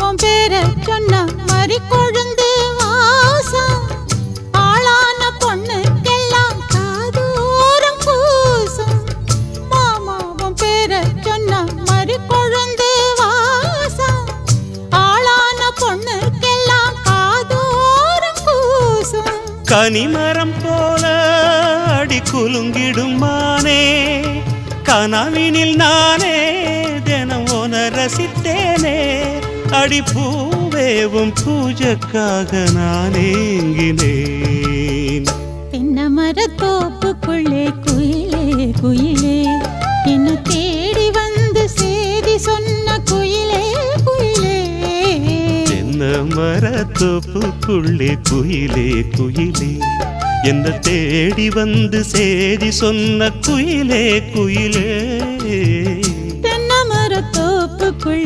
உன் பேர சொன்ன மறி கொழுந்து வாசம் ஆளான பொண்ணுக்கெல்லாம் காதோரம் பூசும். மாமா உன் பேர சொன்ன மறி கொழுந்து வாசம் ஆளான பொண்ணுக்கெல்லாம் காதோரம் பூசும். கனிமரம் போல அடி குலுங்கிடும் மானே கனவினில் நானே தினம் உன ரசித்தேனே அடி பூவேவும் பூஜைக்காக நான் ஏங்கினேன். தென்னமர தோப்புக்குள்ளே குயிலே குயிலே என்ன தேடி வந்து சேதி சொன்ன குயிலே குயிலே. தென்னமர தோப்புக்குள்ளே குயிலே குயிலே என்ன தேடி வந்து சேதி சொன்ன குயிலே குயிலே. தென்னமர தோப்புக்குள்ளே